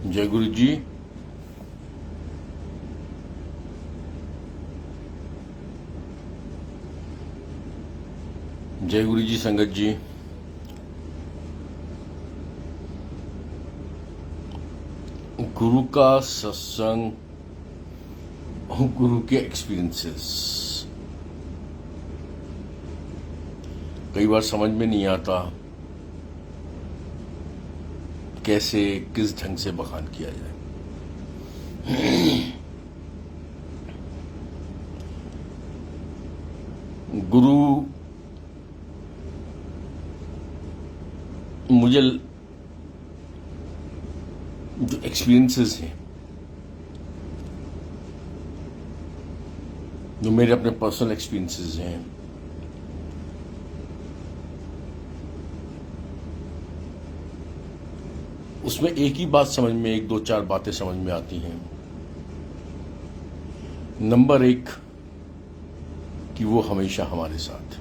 जय गुरु जी। जय गुरु जी संगत जी। गुरु का सत्संग, गुरु के एक्सपीरियंसेस कई बार समझ में नहीं आता कैसे किस ढंग से बखान किया जाए। गुरु मुझे जो एक्सपीरियंसेस हैं, जो मेरे अपने पर्सनल एक्सपीरियंसेस हैं, उसमें एक ही बात समझ में, एक दो चार बातें समझ में आती हैं। नंबर एक कि वो हमेशा हमारे साथ।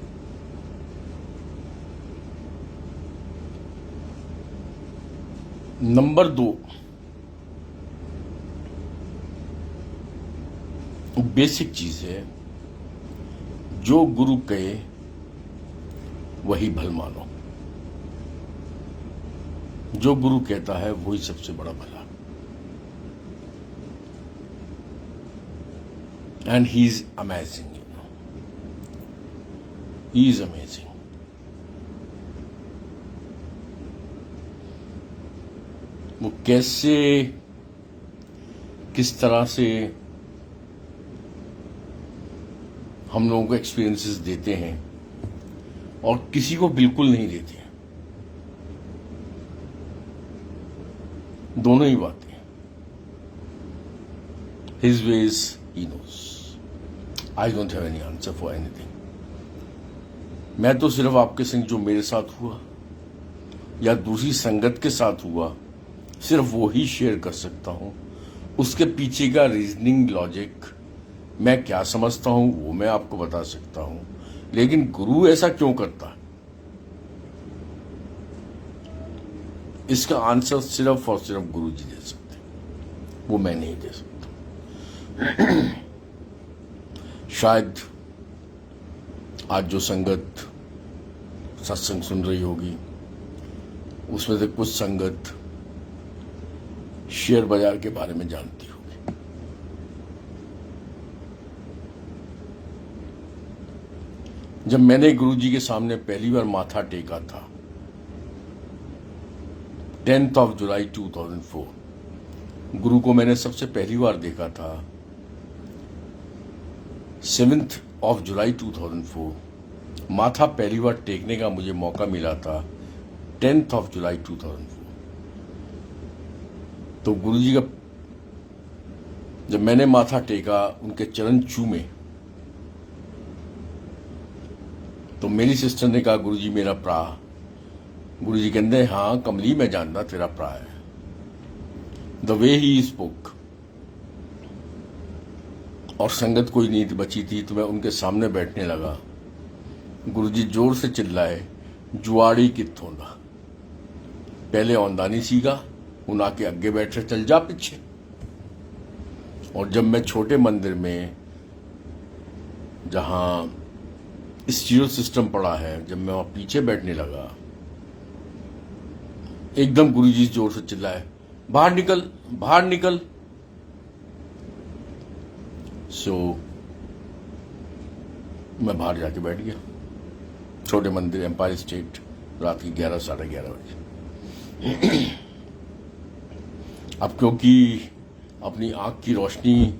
नंबर दो, बेसिक चीज है, जो गुरु कहे वही भल मानो। जो गुरु कहता है वही सबसे बड़ा भला। And he is amazing, he is amazing. वो कैसे, किस तरह से हम लोगों को एक्सपीरियंसेस देते हैं और किसी को बिल्कुल नहीं देते हैं। दोनों ही बातें। His ways he knows. I don't have any answer for anything. मैं तो सिर्फ आपके संग जो मेरे साथ हुआ या दूसरी संगत के साथ हुआ, सिर्फ वो ही शेयर कर सकता हूं। उसके पीछे का रीजनिंग, लॉजिक, मैं क्या समझता हूं वो मैं आपको बता सकता हूं, लेकिन गुरु ऐसा क्यों करता है, इसका आंसर सिर्फ और सिर्फ गुरु जी दे सकते हैं, वो मैं नहीं दे सकता। शायद आज जो संगत सत्संग सुन रही होगी, उसमें से कुछ संगत शेयर बाजार के बारे में जानती होगी। जब मैंने गुरु जी के सामने पहली बार माथा टेका था 10th of July 2004, गुरु को मैंने सबसे पहली बार देखा था 7th of July 2004। माथा पहली बार टेकने का मुझे मौका मिला था 10th of July 2004। तो गुरु जी का जब मैंने माथा टेका, उनके चरण चूमे, तो मेरी सिस्टर ने कहा गुरु जी मेरा प्रा। गुरु जी कहते हाँ कमली, मैं जानता तेरा प्रा है। The way he spoke. और संगत कोई नहीं बची थी, तो मैं उनके सामने बैठने लगा। गुरु जी जोर से चिल्लाए, जुआड़ी कित्थों दा। पहले औंदानी सीगा, उन आके अगे बैठे, चल जा पीछे। और जब मैं छोटे मंदिर में, जहां स्टीरियो सिस्टम पड़ा है, जब मैं वहां पीछे बैठने लगा, एकदम गुरुजी जोर से चिल्लाए, बाहर निकल, बाहर निकल। सो मैं बाहर जाके बैठ गया, छोटे मंदिर, एम्पायर स्टेट, रात की 11 साढ़े 11 बजे। अब क्योंकि अपनी आंख की रोशनी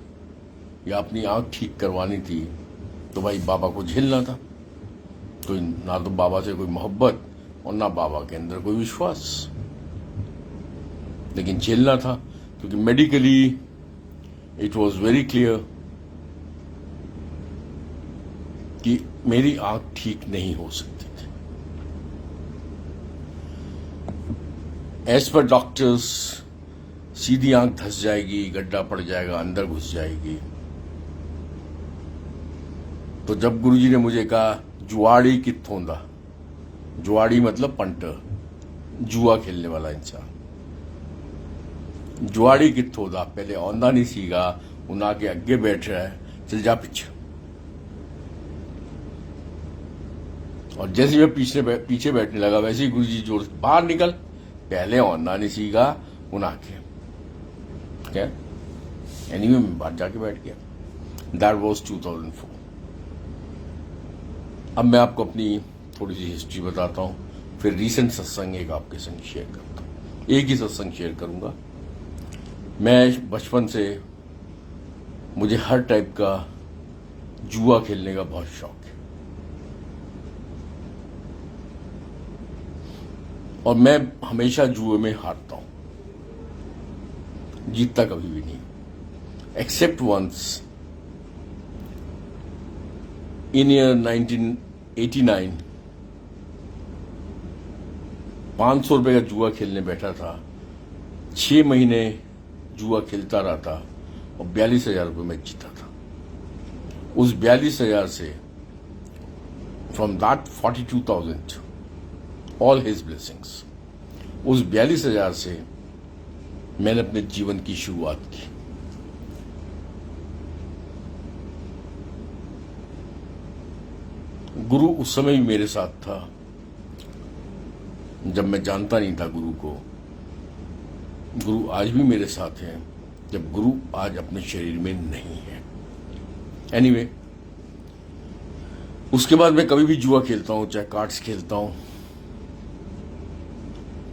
या अपनी आंख ठीक करवानी थी, तो भाई बाबा को झेलना था। कोई ना तो बाबा से कोई मोहब्बत और ना बाबा के अंदर कोई विश्वास, लेकिन झेलना था, क्योंकि medically it was very clear कि मेरी आंख ठीक नहीं हो सकती थी। एज पर डॉक्टर्स सीधी आंख धंस जाएगी, गड्ढा पड़ जाएगा, अंदर घुस जाएगी। तो जब गुरुजी ने मुझे कहा जुआड़ी कित्थों दा, जुआड़ी मतलब पंटर, जुआ खेलने वाला इंसान। जुआड़ी कित्थों दा पहले आंदा नहीं सीगा, उन आके अगे बैठ रहा है, चल जा पीछे। और जैसे मैं पीछे बैठने लगा वैसे ही गुरु जी जोर से बाहर निकल, पहले आंदा नहीं सीगा, उन आके क्या एनीवे मैं बाहर जाके बैठ गया। That was 2004। अब मैं आपको अपनी थोड़ी सी हिस्ट्री बताता हूं, फिर रीसेंट सत्संग एक आपके संग शेयर करता हूं। एक ही सत्संग शेयर करूंगा। मैं बचपन से मुझे हर टाइप का जुआ खेलने का बहुत शौक है, और मैं हमेशा जुए में हारता हूं, जीतता कभी भी नहीं, एक्सेप्ट वंस इन ईयर 1989। 500 रुपए का जुआ खेलने बैठा था, 6 महीने जुआ खेलता रहा था और 42,000 रुपये में जीता था। उस 42,000 से from that 42,000 all his blessings, उस 42,000 से मैंने अपने जीवन की शुरुआत की। गुरु उस समय भी मेरे साथ था जब मैं जानता नहीं था गुरु को। गुरु आज भी मेरे साथ है जब गुरु आज अपने शरीर में नहीं है। एनीवे, उसके बाद मैं कभी भी जुआ खेलता हूं, चाहे कार्ड्स खेलता हूं,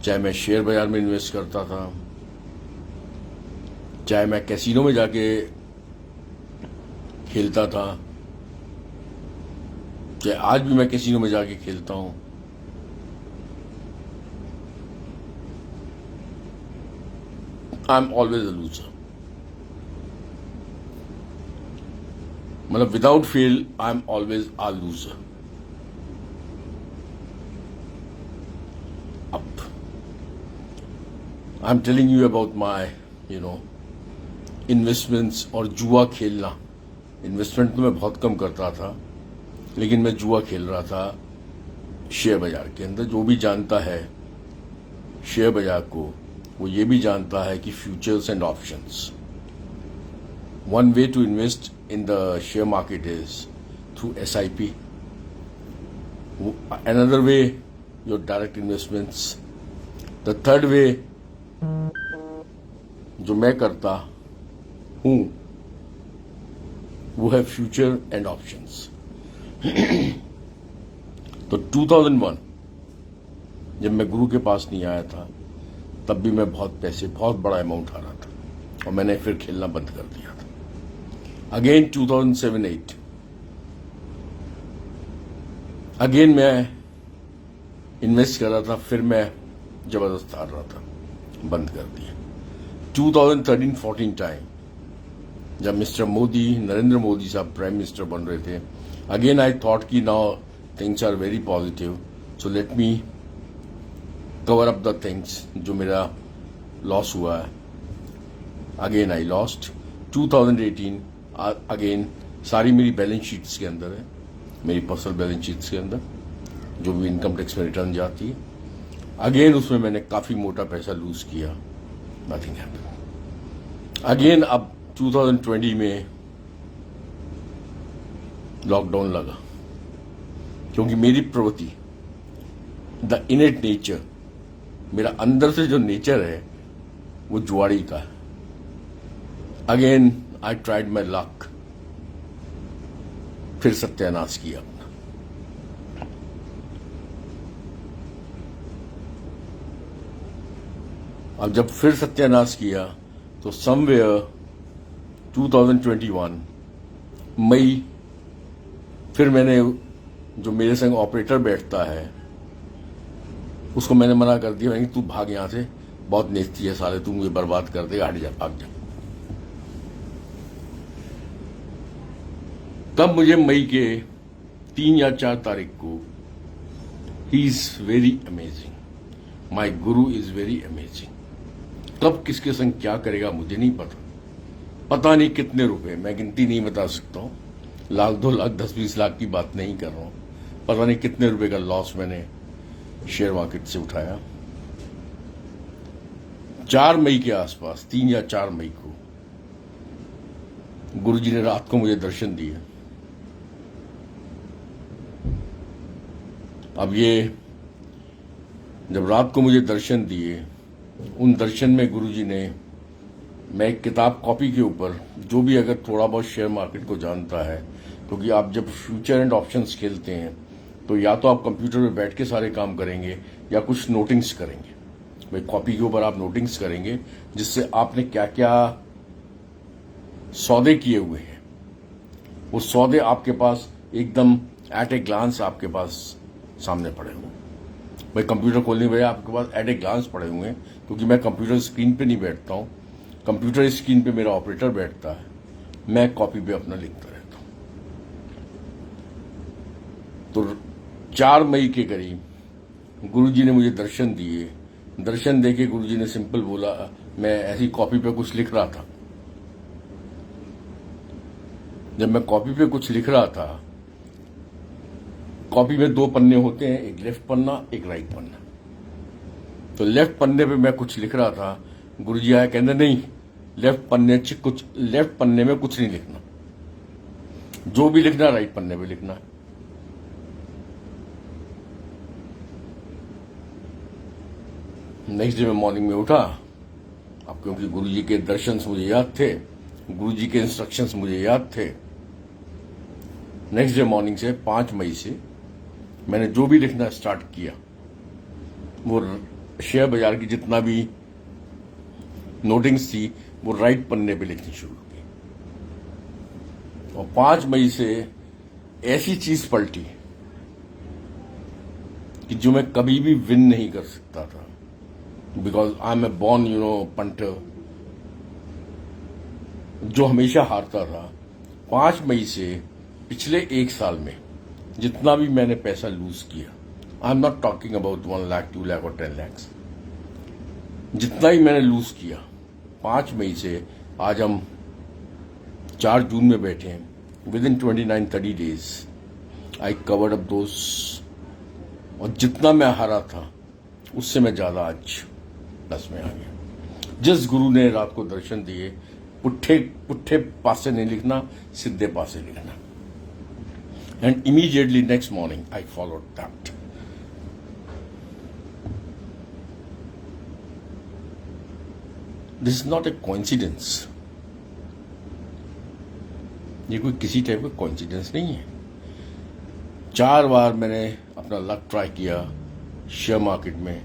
चाहे मैं शेयर बाजार में इन्वेस्ट करता था, चाहे मैं कैसीनो में जाके खेलता था, चाहे आज भी मैं कैसीनो में जाके खेलता हूं। I am always a loser. मतलब without fail I am always a loser. अब I am telling you about my investments और जुआ खेलना। इन्वेस्टमेंट तो मैं बहुत कम करता था, लेकिन मैं जुआ खेल रहा था शेयर बाजार के अंदर। जो भी जानता है शेयर बाजार को, वो ये भी जानता है कि futures and options, one way to invest in the share market is through SIP, another way your direct investments, the third way जो मैं करता हूं वो है फ्यूचर एंड ऑप्शंस। तो 2001 जब मैं गुरु के पास नहीं आया था, तब भी मैं बहुत बड़ा अमाउंट हारा था, और मैंने फिर खेलना बंद कर दिया था। अगेन 2007-8 अगेन मैं इन्वेस्ट कर रहा था, फिर मैं जबरदस्त हार रहा था, बंद कर दिया। 2013-14 टाइम जब मिस्टर मोदी, नरेंद्र मोदी साहब प्राइम मिनिस्टर बन रहे थे, अगेन आई थॉट कि now things are very positive, so let me cover up the things जो मेरा लॉस हुआ है। Again I lost. 2018 अगेन सारी मेरी बैलेंस शीट्स के अंदर है, मेरी पर्सनल बैलेंस शीट्स के अंदर जो भी इनकम टैक्स में रिटर्न जाती है। अगेन उसमें मैंने काफी मोटा पैसा लूज किया, नथिंग हैपेंड। अगेन अब 2020 में लॉकडाउन लगा, क्योंकि मेरी प्रवृत्ति, द इनेट नेचर, मेरा अंदर से जो नेचर है वो जुआड़ी का है। Again I tried my luck, फिर सत्यानाश किया अपना। अब जब फिर सत्यानाश किया तो समवेयर 2021 मई, फिर मैंने जो मेरे संग ऑपरेटर बैठता है उसको मैंने मना कर दिया कि तू भाग यहां से, बहुत नेस्ती है साले, तू मुझे बर्बाद कर देगा, हट जा, भाग जा। तब मुझे मई के 3 या 4 तारीख को, he is very amazing, my Guru is very amazing. कब किसके संग क्या करेगा मुझे नहीं पता नहीं कितने रुपए, मैं गिनती नहीं बता सकता हूं, 1 लाख 2 लाख 10-20 लाख की बात नहीं कर रहा हूं। पता नहीं कितने रुपए का लॉस मैंने शेयर मार्केट से उठाया। 4 मई के आसपास, 3 या 4 मई को गुरुजी ने रात को मुझे दर्शन दिए। अब ये जब रात को मुझे दर्शन दिए, उन दर्शन में गुरुजी ने, मैं एक किताब कॉपी के ऊपर, जो भी अगर थोड़ा बहुत शेयर मार्केट को जानता है, क्योंकि आप जब फ्यूचर एंड ऑप्शंस खेलते हैं तो या तो आप कंप्यूटर में बैठ के सारे काम करेंगे या कुछ नोटिंग्स करेंगे। भाई कॉपी के ऊपर आप नोटिंग्स करेंगे जिससे आपने क्या क्या सौदे किए हुए हैं, वो सौदे आपके पास एकदम एट ए ग्लांस आपके पास सामने पड़े हुए। भाई कंप्यूटर खोलने के बजाय आपके पास एट ए ग्लांस पड़े हुए हैं, क्योंकि मैं कंप्यूटर स्क्रीन पे नहीं बैठता हूं, कंप्यूटर स्क्रीन पे मेरा ऑपरेटर बैठता है, मैं कॉपी पे अपना लिखता रहता हूं। तो 4 मई के करीब गुरुजी ने मुझे दर्शन दिए। दर्शन देके गुरुजी ने सिंपल बोला, मैं ऐसी कॉपी पे कुछ लिख रहा था। जब मैं कॉपी पे कुछ लिख रहा था, कॉपी में 2 पन्ने होते हैं, एक लेफ्ट पन्ना, एक राइट पन्ना। तो लेफ्ट पन्ने पे मैं कुछ लिख रहा था, गुरुजी आया, कहते नहीं, लेफ्ट पन्ने में कुछ नहीं लिखना, जो भी लिखना राइट पन्ने पे लिखना है। नेक्स्ट डे में मॉर्निंग में उठा, अब क्योंकि गुरुजी के दर्शन मुझे याद थे, गुरुजी के इंस्ट्रक्शंस मुझे याद थे। नेक्स्ट डे मॉर्निंग से 5 मई से मैंने जो भी लिखना स्टार्ट किया, वो शेयर बाजार की जितना भी नोटिंग्स थी वो राइट पन्ने पे लिखनी शुरू की। और 5 मई से ऐसी चीज पलटी कि जो मैं कभी भी विन नहीं कर सकता था, because I am a born punter, जो हमेशा हारता था। 5 मई से पिछले 1 साल में जितना भी मैंने पैसा लूज किया, I am not talking about 1 lakh 2 lakh और 10 लाख, जितना ही मैंने लूज किया, 5 मई से आज हम 4 जून में बैठे हैं, with in 29-30 days I covered up those, और जितना मैं हारा था उससे मैं ज्यादा आज प्लस में आ गया। जिस गुरु ने रात को दर्शन दिए, पुट्ठे पासे नहीं लिखना, सीधे पासे लिखना। And immediately next morning I followed that. This is not a coincidence, ये कोई किसी टाइप का कोइंसिडेंस नहीं है। 4 बार मैंने अपना लक ट्राई किया शेयर मार्केट में,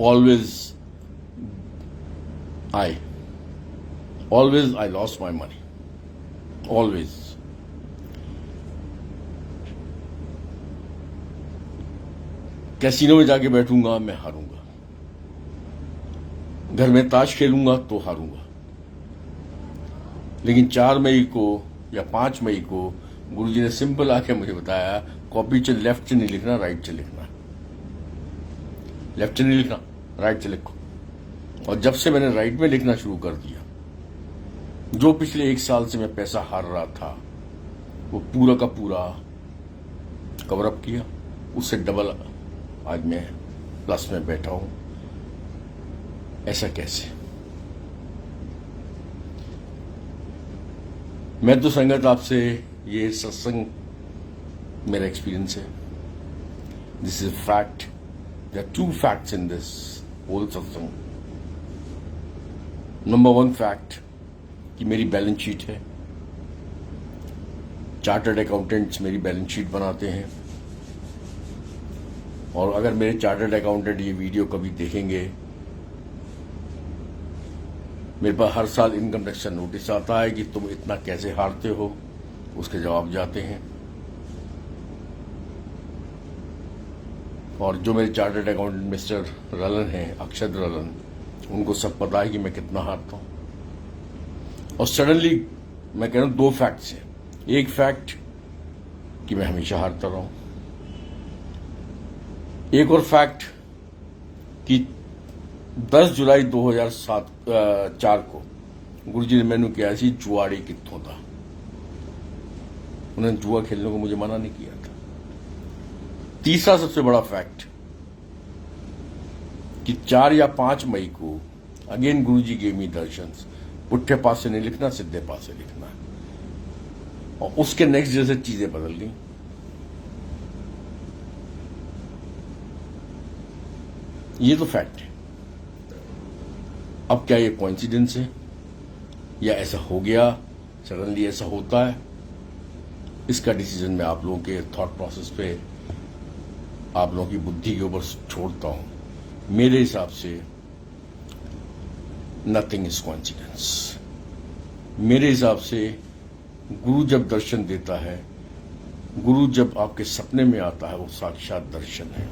always I lost my money, always. Casino में जाके बैठूंगा, मैं हारूंगा। घर में ताश खेलूंगा तो हारूंगा। लेकिन 4 मई को या 5 मई को गुरुजी ने सिंपल आके मुझे बताया, कॉपी से लेफ्ट से नहीं लिखना, राइट से लिखना। लेफ्ट से नहीं लिखना, राइट से लिखो। और जब से मैंने राइट में लिखना शुरू कर दिया, जो पिछले 1 साल से मैं पैसा हार रहा था, वो पूरा का पूरा कवर अप किया। उससे डबल आज मैं प्लस में बैठा हूं। ऐसा कैसे? मैं तो संगत आपसे ये सत्संग मेरा एक्सपीरियंस है। This is fact. There are 2 facts in this whole satsang. Number 1 fact कि मेरी बैलेंस शीट है। चार्टर्ड अकाउंटेंट्स मेरी बैलेंस शीट बनाते हैं, और अगर मेरे चार्टर्ड अकाउंटेंट ये वीडियो कभी देखेंगे, मेरे पास हर साल इनकम टैक्स का नोटिस आता है कि तुम इतना कैसे हारते हो, उसके जवाब जाते हैं। और जो मेरे चार्टर्ड अकाउंटेंट मिस्टर रलन हैं, अक्षत रलन, उनको सब पता है कि मैं कितना हारता हूं। और सडनली मैं कह रहा हूं 2 फैक्ट्स हैं। एक फैक्ट कि मैं हमेशा हारता रहा हूं, एक और फैक्ट कि 10 जुलाई 2004 को गुरुजी ने मैंने कहा सी जुआड़ी कित्थों था। उन्होंने जुआ खेलने को मुझे मना नहीं किया था। तीसरा सबसे बड़ा फैक्ट कि 4 या 5 मई को अगेन गुरुजी गेव मी दर्शन, पुट्ठे पासे नहीं लिखना, सीधे पासे लिखना है। और उसके नेक्स्ट डे से चीजें बदल गई। ये तो फैक्ट है। अब क्या ये कोइंसिडेंस है या ऐसा हो गया, सडनली ऐसा होता है? इसका डिसीजन मैं आप लोगों के थॉट प्रोसेस पे, आप लोगों की बुद्धि के ऊपर छोड़ता हूं। मेरे हिसाब से नथिंग इज कोइंसिडेंस। मेरे हिसाब से गुरु जब दर्शन देता है, गुरु जब आपके सपने में आता है, वो साक्षात दर्शन है।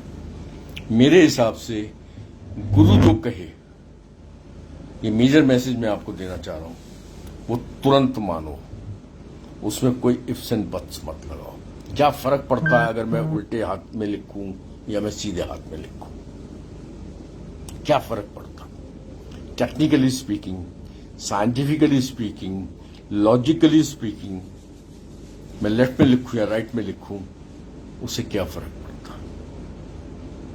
मेरे हिसाब से गुरु जो कहे, ये मेजर मैसेज मैं आपको देना चाह रहा हूं, वो तुरंत मानो। उसमें कोई इफ्स एंड बट्स मत लगाओ। क्या फर्क पड़ता है अगर मैं उल्टे हाथ में लिखूं या मैं सीधे हाथ में लिखूं? क्या फर्क पड़ता? Technically speaking, scientifically speaking, logically speaking, मैं लेफ्ट में लिखूं या राइट में लिखूं, उससे क्या फर्क पड़ता?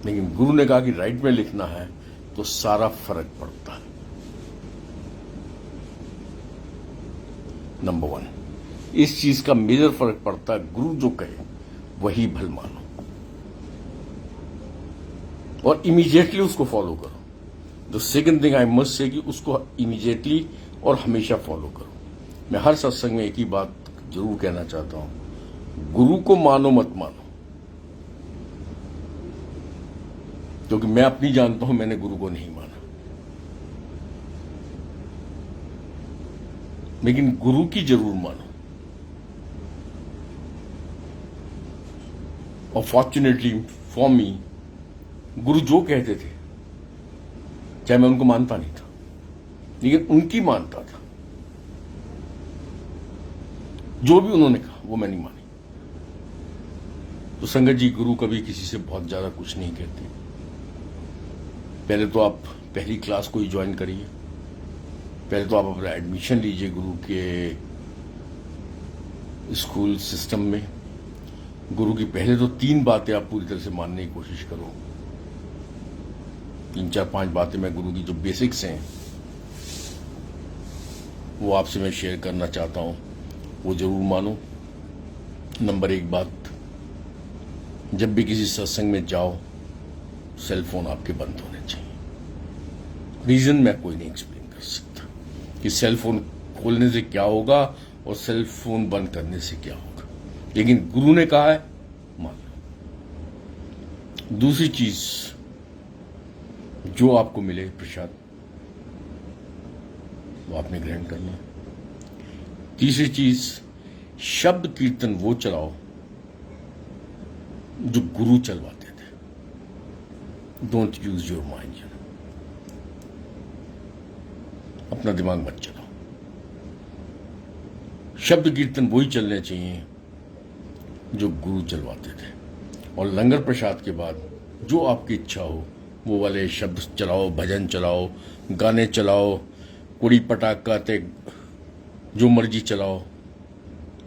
लेकिन गुरु ने कहा कि राइट में लिखना है तो सारा फर्क पड़ता है। नंबर 1, इस चीज का मेजर फर्क पड़ता है। गुरु जो कहे वही भल मानो और इमीडिएटली उसको फॉलो करो। The second thing I must say कि उसको इमीडिएटली और हमेशा फॉलो करो। मैं हर सत्संग में एक ही बात जरूर कहना चाहता हूं, गुरु को मानो मत मानो, क्योंकि मैं अपनी जानता हूं, मैंने गुरु को नहीं माना। लेकिन गुरु की जरूर मानो। और फॉर्चुनेटली फॉर मी, गुरु जो कहते थे, चाहे मैं उनको मानता नहीं था, लेकिन उनकी मानता था। जो भी उन्होंने कहा वो मैं नहीं मानी। तो संगत जी, गुरु कभी किसी से बहुत ज्यादा कुछ नहीं कहते। पहले तो आप पहली क्लास को ही ज्वाइन करिए, पहले तो आप अपना एडमिशन लीजिए गुरु के स्कूल सिस्टम में। गुरु की पहले तो 3 बातें आप पूरी तरह से मानने की कोशिश करो। 3, 4, 5 बातें मैं गुरु की जो बेसिक्स हैं वो आपसे मैं शेयर करना चाहता हूं, वो जरूर मानो। नंबर 1 बात, जब भी किसी सत्संग में जाओ, सेल फोन आपके बंद होने चाहिए। रीजन मैं कोई नहीं एक्सप्लेन कर सकता कि सेल फोन खोलने से क्या होगा और सेल फोन बंद करने से क्या होगा, लेकिन गुरु ने कहा है, मान लो। दूसरी चीज, जो आपको मिले प्रसाद वो आपने ग्रहण करना। तीसरी चीज, शब्द कीर्तन वो चलाओ जो गुरु चलवाते थे। डोंट यूज योर माइंड, अपना दिमाग मत चलाओ। शब्द कीर्तन वही चलने चाहिए जो गुरु चलवाते थे। और लंगर प्रसाद के बाद जो आपकी इच्छा हो वो वाले शब्द चलाओ, भजन चलाओ, गाने चलाओ, कुड़ी पटाखा ते जो मर्जी चलाओ,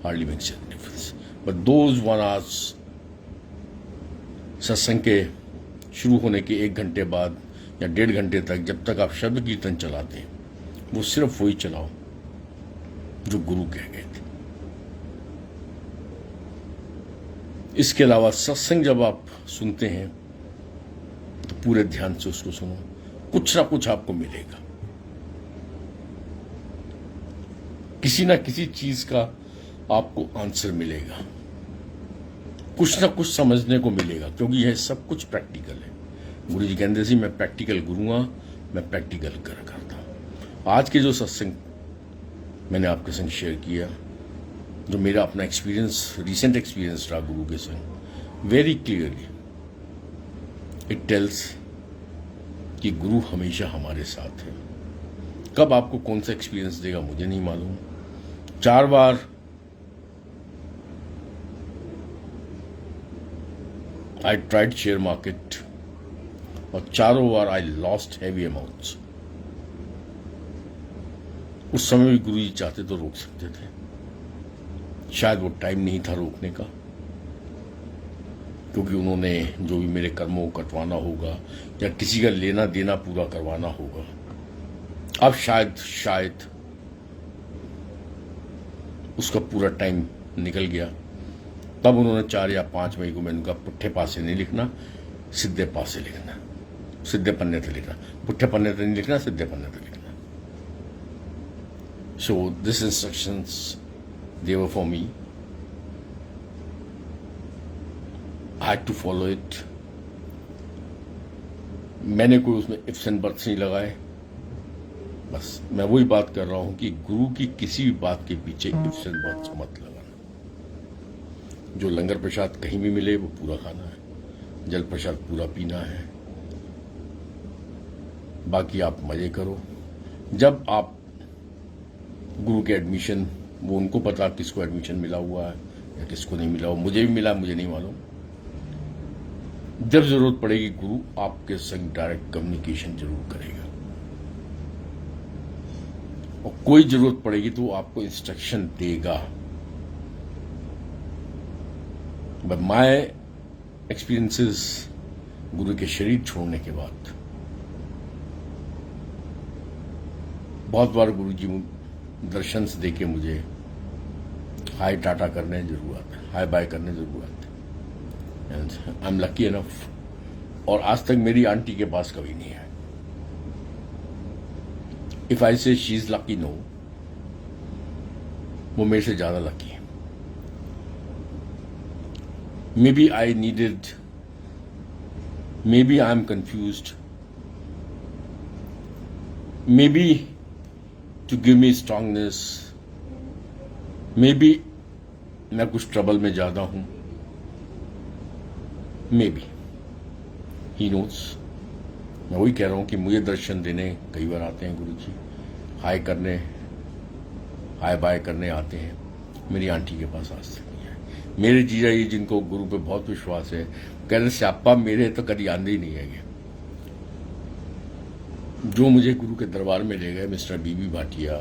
hardly makes any difference. But those 1 hours सत्संग के शुरू होने के 1 घंटे बाद या 1.5 घंटे तक, जब तक आप शब्द कीर्तन चलाते हैं, वो सिर्फ वही चलाओ जो गुरु कह गए थे। इसके अलावा सत्संग जब आप सुनते हैं तो पूरे ध्यान से उसको सुनो, कुछ ना कुछ आपको मिलेगा। किसी ना किसी चीज का आपको आंसर मिलेगा, कुछ ना कुछ समझने को मिलेगा, क्योंकि यह सब कुछ प्रैक्टिकल है। गुरु जी कहते थे, मैं प्रैक्टिकल गुरु हूं, मैं प्रैक्टिकल करता हूं। आज के जो सत्संग मैंने आपके संग शेयर किया, जो मेरा अपना एक्सपीरियंस, रिसेंट एक्सपीरियंस रहा गुरु के संग, वेरी क्लियरली इट टेल्स कि गुरु हमेशा हमारे साथ है। कब आपको कौन सा एक्सपीरियंस देगा मुझे नहीं मालूम। 4 बार आई ट्राइड शेयर मार्केट और 4 बार आई लॉस्ट हैवी अमाउंट्स। उस समय भी गुरु जी चाहते तो रोक सकते थे, शायद वो टाइम नहीं था रोकने का, क्योंकि उन्होंने जो भी मेरे कर्मों को कटवाना होगा या किसी का लेना देना पूरा करवाना होगा, अब शायद उसका पूरा टाइम निकल गया। तब उन्होंने 4 या 5 मई को मैंने उनका पुट्ठे पासे नहीं लिखना, सीधे पासे लिखना, सीधे पन्ने से लिखना, पुट्ठे पन्ने से नहीं लिखना, सीधे पन्ने से लिखना। So this instructions, they were for me. I had to follow it. मैंने कोई उसमें इफ्स एंड बट्स नहीं लगाए। बस मैं वही बात कर रहा हूं कि गुरु की किसी भी बात के पीछे इफ्स एंड बट्स मत लगाना। जो लंगर प्रसाद कहीं भी मिले वो पूरा खाना है, जल प्रसाद पूरा पीना है, बाकी आप मजे करो। जब आप गुरु के एडमिशन, वो उनको पता किसको एडमिशन मिला हुआ है या किसको नहीं मिला हुआ, मुझे भी मिला, मुझे नहीं मालूम। जब जरूरत पड़ेगी गुरु आपके संग डायरेक्ट कम्युनिकेशन जरूर करेगा, और कोई जरूरत पड़ेगी तो वो आपको इंस्ट्रक्शन देगा। बट माय एक्सपीरियंसेस गुरु के शरीर छोड़ने के बाद, बहुत बार गुरु जी दर्शन से देके मुझे हाय टाटा करने जरूर आते, हाय बाय करने जरूर आते, and I am lucky enough. और आज तक मेरी आंटी के पास कभी नहीं है। इफ आई से शी इज लकी, नो, वो मेरे से ज्यादा लकी है। Maybe I needed, maybe I am confused, maybe to give me strongness, maybe मैं कुछ ट्रबल में ज्यादा हूं, maybe he knows। मैं वही कह रहा हूं कि मुझे दर्शन देने कई बार आते हैं गुरु जी, हाय करने, हाय बाय करने आते हैं। मेरी आंटी के पास आज तक नहीं है। मेरे जीजा जी जिनको गुरु पे बहुत विश्वास है, कह रहे स्यापा मेरे तो कभी आंदे ही नहीं है। जो मुझे गुरु के दरबार में ले गए मिस्टर बीबी भाटिया,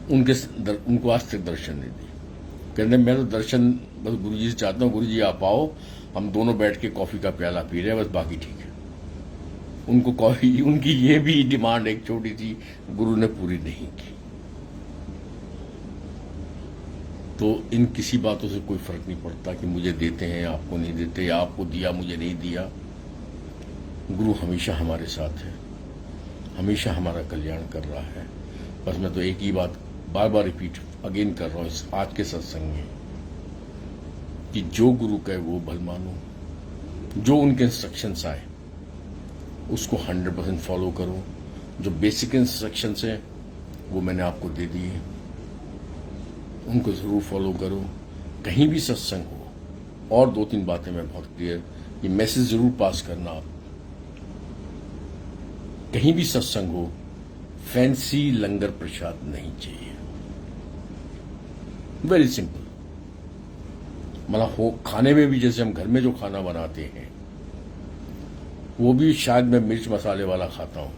उनको आज तक दर्शन नहीं दिए। कहते मैं तो दर्शन बस गुरु जी से चाहता हूँ, गुरु जी आप आओ, हम दोनों बैठ के कॉफी का प्याला पी रहे हैं, बस बाकी ठीक है। उनको कॉफी, उनकी ये भी डिमांड एक छोटी सी गुरु ने पूरी नहीं की। तो इन किसी बातों से कोई फर्क नहीं पड़ता कि मुझे देते हैं आपको नहीं देते, या आपको दिया मुझे नहीं दिया। गुरु हमेशा हमारे साथ है, हमेशा हमारा कल्याण कर रहा है। बस मैं तो एक ही बात बार बार रिपीट अगेन कर रहा हूं इस आज के सत्संग में कि जो गुरु कहे वो भल मानो, जो उनके इंस्ट्रक्शंस आए उसको 100% फॉलो करो। जो बेसिक इंस्ट्रक्शंस हैं वो मैंने आपको दे दिए, उनको जरूर फॉलो करो। कहीं भी सत्संग हो, और 2-3 बातें मैं बहुत क्लियर, ये मैसेज जरूर पास करना आप, कहीं भी सत्संग हो, फैंसी लंगर प्रसाद नहीं चाहिए। Very simple. मतलब हो खाने में भी, जैसे हम घर में जो खाना बनाते हैं वो भी शायद मैं मिर्च मसाले वाला खाता हूं।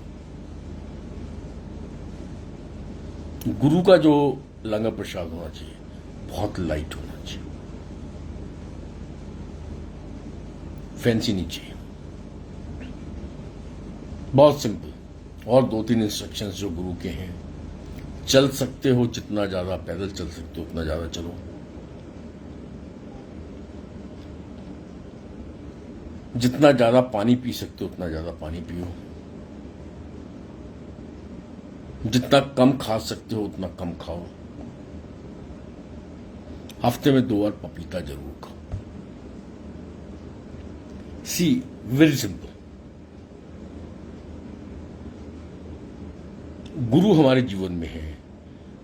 गुरु का जो लंगर प्रसाद होना चाहिए बहुत लाइट होना चाहिए, फैंसी नहीं चाहिए, बहुत सिंपल। और 2-3 इंस्ट्रक्शंस जो गुरु के हैं, चल सकते हो जितना ज्यादा पैदल चल सकते हो उतना ज्यादा चलो, जितना ज्यादा पानी पी सकते हो उतना ज्यादा पानी पियो, जितना कम खा सकते हो उतना कम खाओ, हफ्ते में 2 बार पपीता जरूर खाओ। सी, वेरी सिंपल। गुरु हमारे जीवन में है,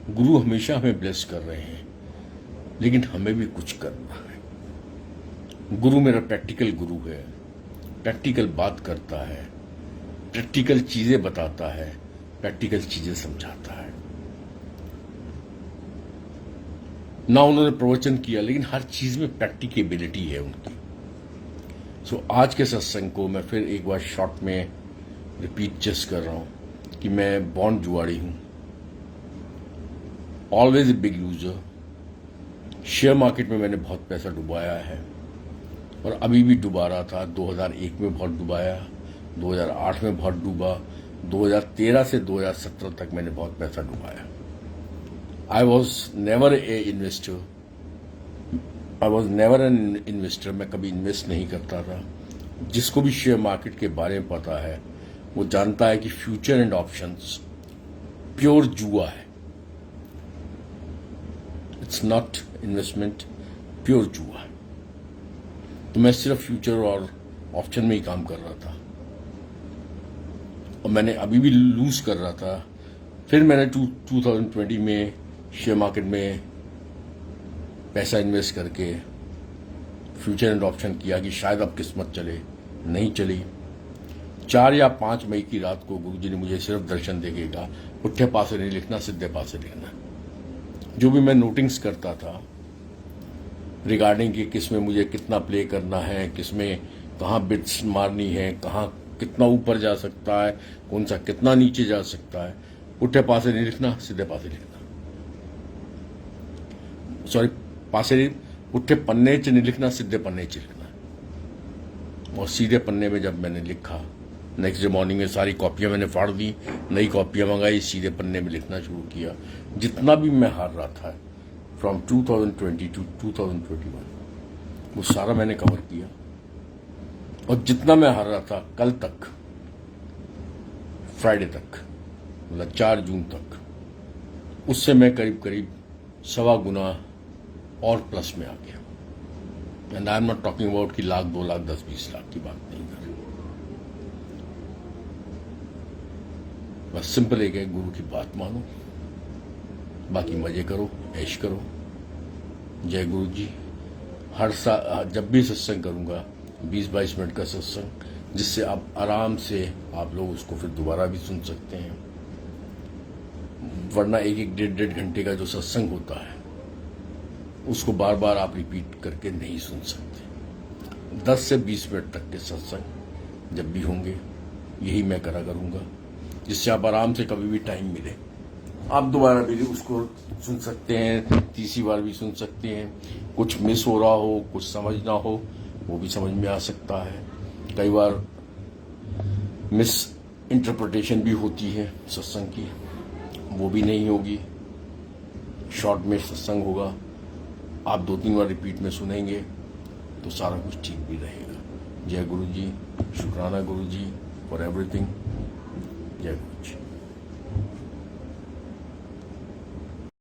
गुरु हमेशा हमें ब्लेस कर रहे हैं, लेकिन हमें भी कुछ करना है। गुरु मेरा प्रैक्टिकल गुरु है, प्रैक्टिकल बात करता है, प्रैक्टिकल चीजें बताता है, प्रैक्टिकल चीजें समझाता है। ना उन्होंने प्रवचन किया, लेकिन हर चीज में प्रैक्टिकेबिलिटी है उनकी। सो आज के सत्संग को मैं फिर एक बार शॉर्ट में रिपीट जस्ट कर रहा हूं कि मैं बॉर्न जुआड़ी हूं, always a big user, share market में मैंने बहुत पैसा डुबाया है और अभी भी डुबा रहा था। 2001 में बहुत डुबाया, 2008 में बहुत डूबा, 2013 से 2017 तक मैंने बहुत पैसा डुबाया। I was never an investor. मैं कभी इन्वेस्ट नहीं करता था। जिसको भी शेयर मार्केट के बारे में पता है वो जानता है कि फ्यूचर एंड ऑप्शंस प्योर जुआ है। इट्स नॉट इन्वेस्टमेंट, प्योर जुआ है। तो मैं सिर्फ फ्यूचर और ऑप्शन में ही काम कर रहा था और मैंने अभी भी लूज कर रहा था। फिर मैंने 2020 में शेयर मार्केट में पैसा इन्वेस्ट करके फ्यूचर एंड ऑप्शन किया कि शायद अब किस्मत चले, नहीं चली। 4 या 5 मई की रात को गुरुजी ने मुझे सिर्फ दर्शन देगा, पुट्ठे पासे नहीं लिखना, सीधे पासे लिखना। जो भी मैं नोटिंग्स करता था रिगार्डिंग कि किस में मुझे कितना प्ले करना है, किस में कहाँ बिट्स मारनी है, कहाँ कितना ऊपर जा सकता है, कौन सा कितना नीचे जा सकता है, पुट्ठे पासे नहीं लिखना, सीधे पासे लिखना। सॉरी, पासे पुट्ठे पन्ने च नहीं लिखना, सीधे पन्ने च लिखना। और सीधे पन्ने में जब मैंने लिखा, नेक्स्ट डे मॉर्निंग में सारी कॉपियां मैंने फाड़ दी, नई कॉपियां मंगाई, सीधे पन्ने में लिखना शुरू किया। जितना भी मैं हार रहा था फ्रॉम 2020 टू 2021 वो सारा मैंने कवर किया। और जितना मैं हार रहा था कल तक, फ्राइडे तक, मतलब 4 जून तक, उससे मैं करीब करीब 1.25 गुना और प्लस में आ गया। And I am not talking about कि लाख, 2 लाख, 10, 20 लाख की बात नहीं कर रही। बस सिंपल एक है, गुरु की बात मानो, बाकी मजे करो, ऐश करो। जय गुरु जी। हर साल जब भी सत्संग करूंगा 20-22 मिनट का सत्संग, जिससे आप आराम से आप लोग उसको फिर दोबारा भी सुन सकते हैं। वरना 1-1, 1.5 घंटे का जो सत्संग होता है उसको बार बार आप रिपीट करके नहीं सुन सकते। 10 से 20 मिनट तक के सत्संग जब भी होंगे यही मैं करा करूंगा, जिससे आप आराम से कभी भी टाइम मिले आप दोबारा भी उसको सुन सकते हैं, तीसरी बार भी सुन सकते हैं। कुछ मिस हो रहा हो, कुछ समझ ना हो, वो भी समझ में आ सकता है। कई बार मिस इंटरप्रिटेशन भी होती है सत्संग की, वो भी नहीं होगी। शॉर्ट में सत्संग होगा, आप 2-3 बार रिपीट में सुनेंगे तो सारा कुछ ठीक भी रहेगा। जय गुरु जी। शुक्राना गुरु जी फॉर एवरीथिंग। जय गुरु जी।